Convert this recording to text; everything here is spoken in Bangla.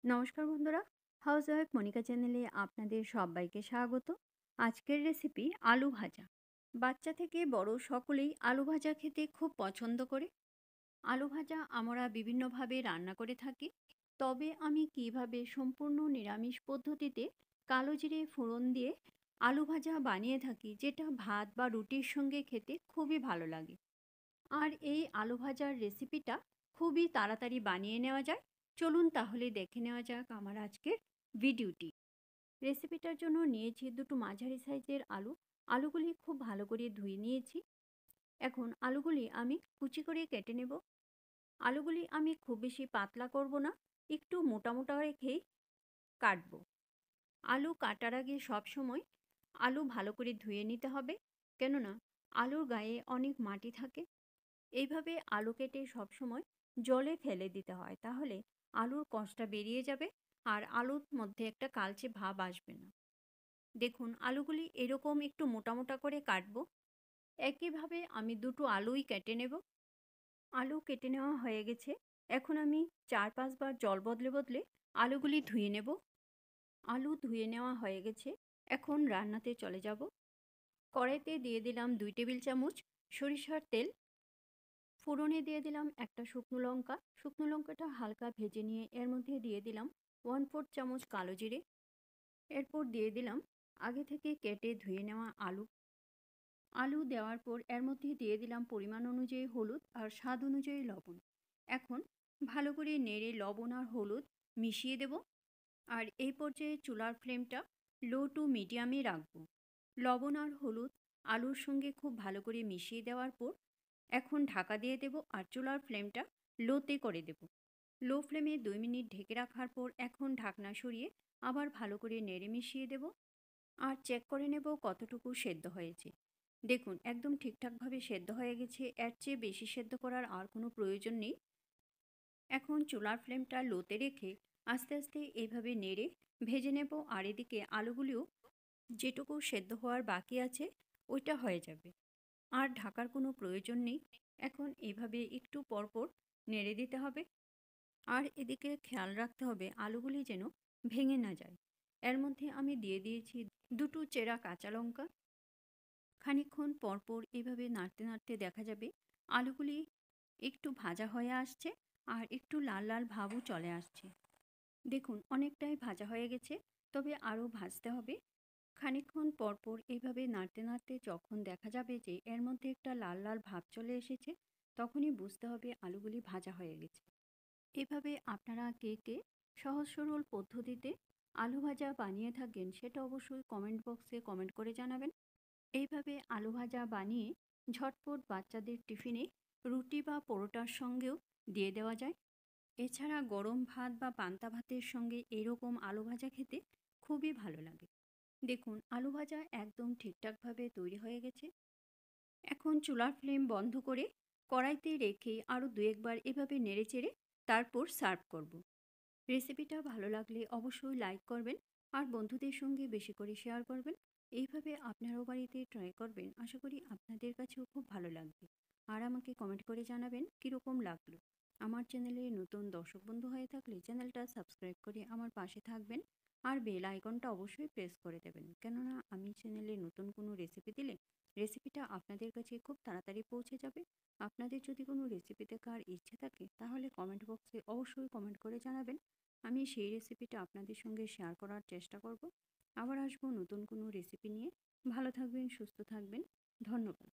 নমস্কার বন্ধুরা, হাউস ওয়াইফ মনিকা চ্যানেলে আপনাদের সবাইকে স্বাগত। আজকের রেসিপি আলু ভাজা। বাচ্চা থেকে বড় সকলেই আলু ভাজা খেতে খুব পছন্দ করে। আলু ভাজা আমরা বিভিন্নভাবে রান্না করে থাকি, তবে আমি কিভাবে সম্পূর্ণ নিরামিষ পদ্ধতিতে কালো জিরে ফোড়ন দিয়ে আলু ভাজা বানিয়ে থাকি, যেটা ভাত বা রুটির সঙ্গে খেতে খুবই ভালো লাগে। আর এই আলু ভাজার রেসিপিটা খুবই তাড়াতাড়ি বানিয়ে নেওয়া যায়। চলুন তাহলে দেখে নেওয়া যাক আমার আজকের ভিডিওটি। রেসিপিটার জন্য নিয়েছি দুটো মাঝারি সাইজের আলু। আলুগুলি খুব ভালো করে ধুয়ে নিয়েছি। এখন আলুগুলি আমি কুচি করে কেটে নেব। আলুগুলি আমি খুব বেশি পাতলা করব না, একটু মোটা মোটা রেখেই কাটবো। আলু কাটার আগে সবসময় আলু ভালো করে ধুয়ে নিতে হবে, কেননা আলুর গায়ে অনেক মাটি থাকে। এইভাবে আলু কেটে সবসময় জলে ফেলে দিতে হয়, তাহলে আলুর কষটা বেরিয়ে যাবে আর আলুর মধ্যে একটা কালচে ভাব আসবে না। দেখুন আলুগুলি এরকম একটু মোটা মোটা করে কাটবো। একইভাবে আমি দুটো আলুই কেটে নেব। আলু কেটে নেওয়া হয়ে গেছে। এখন আমি 4-5 বার জল বদলে বদলে আলুগুলি ধুয়ে নেব। আলু ধুয়ে নেওয়া হয়ে গেছে। এখন রান্নাতে চলে যাব। কড়াইতে দিয়ে দিলাম 2 টেবিল চামচ সরিষার তেল। ফোড়নে দিয়ে দিলাম একটা শুকনো লঙ্কা। শুকনো লঙ্কাটা হালকা ভেজে নিয়ে এর মধ্যে দিয়ে দিলাম 1/4 চামচ কালো জিরে। এরপর দিয়ে দিলাম আগে থেকে কেটে ধুয়ে নেওয়া আলু। আলু দেওয়ার পর এর মধ্যে দিয়ে দিলাম পরিমাণ অনুযায়ী হলুদ আর স্বাদ অনুযায়ী লবণ। এখন ভালো করে নেড়ে লবণ আর হলুদ মিশিয়ে দেব। আর এই পর্যায়ে চুলার ফ্লেমটা লো টু মিডিয়ামে রাখবো। লবণ আর হলুদ আলুর সঙ্গে খুব ভালো করে মিশিয়ে দেওয়ার পর এখন ঢাকা দিয়ে দেব আর চুলার ফ্লেমটা লোতে করে দেব। লো ফ্লেমে 2 মিনিট ঢেকে রাখার পর এখন ঢাকনা সরিয়ে আবার ভালো করে নেড়ে মিশিয়ে দেব আর চেক করে নেব কতটুকু সেদ্ধ হয়েছে। দেখুন একদম ঠিকঠাকভাবে সেদ্ধ হয়ে গেছে, এর চেয়ে বেশি সেদ্ধ করার আর কোনো প্রয়োজন নেই। এখন চুলার ফ্লেমটা লোতে রেখে আস্তে আস্তে এইভাবে নেড়ে ভেজে নেব আর এদিকে আলুগুলিও যেটুকু সেদ্ধ হওয়ার বাকি আছে ওইটা হয়ে যাবে। আর ঢাকার কোনো প্রয়োজন নেই। এখন এভাবে একটু পরপর নেড়ে দিতে হবে। আর এদিকে খেয়াল রাখতে হবে আলুগুলি যেন ভেঙে না যায়। এর মধ্যে আমি দিয়ে দিয়েছি দুটো চেরা কাঁচা লঙ্কা। খানিকক্ষণ পরপর এভাবে নাড়তে নাড়তে দেখা যাবে আলুগুলি একটু ভাজা হয়ে আসছে আর একটু লাল লাল ভাবও চলে আসছে। দেখুন অনেকটাই ভাজা হয়ে গেছে, তবে আরও ভাজতে হবে। খানিকক্ষণ পরপর এইভাবে নাড়তে নাড়তে যখন দেখা যাবে যে এর মধ্যে একটা লাল লাল ভাব চলে এসেছে, তখনই বুঝতে হবে আলুগুলি ভাজা হয়ে গেছে। এভাবে আপনারা কে কে সহজ সরল পদ্ধতিতে আলু ভাজা বানিয়ে থাকেন সেটা অবশ্যই কমেন্ট বক্সে কমেন্ট করে জানাবেন। এইভাবে আলু ভাজা বানিয়ে ঝটপট বাচ্চাদের টিফিনে রুটি বা পরোটার সঙ্গেও দিয়ে দেওয়া যায়। এছাড়া গরম ভাত বা পান্তা ভাতের সঙ্গে এরকম আলু ভাজা খেতে খুবই ভালো লাগে। দেখুন আলু ভাজা একদম ঠিকঠাকভাবে তৈরি হয়ে গেছে। এখন চুলার ফ্লেম বন্ধ করে কড়াইতে রেখে আরও 2-1 বার এভাবে নেড়েচেড়ে তারপর সার্ভ করব। রেসিপিটা ভালো লাগলে অবশ্যই লাইক করবেন আর বন্ধুদের সঙ্গে বেশি করে শেয়ার করবেন। এইভাবে আপনারাও বাড়িতে ট্রাই করবেন, আশা করি আপনাদের কাছেও খুব ভালো লাগবে। আর আমাকে কমেন্ট করে জানাবেন কীরকম লাগলো। আমার চ্যানেলে নতুন দর্শক বন্ধু হয়ে থাকলে চ্যানেলটা সাবস্ক্রাইব করে আমার পাশে থাকবেন আর বেল আইকনটা অবশ্যই প্রেস করে দেবেন, কেননা আমি চ্যানেলে নতুন কোনো রেসিপি দিলে রেসিপিটা আপনাদের কাছে খুব তাড়াতাড়ি পৌঁছে যাবে। আপনাদের যদি কোনো রেসিপি দেখার ইচ্ছে থাকে তাহলে কমেন্ট বক্সে অবশ্যই কমেন্ট করে জানাবেন। আমি সেই রেসিপিটা আপনাদের সঙ্গে শেয়ার করার চেষ্টা করব। আবার আসবো নতুন কোনো রেসিপি নিয়ে। ভালো থাকবেন, সুস্থ থাকবেন। ধন্যবাদ।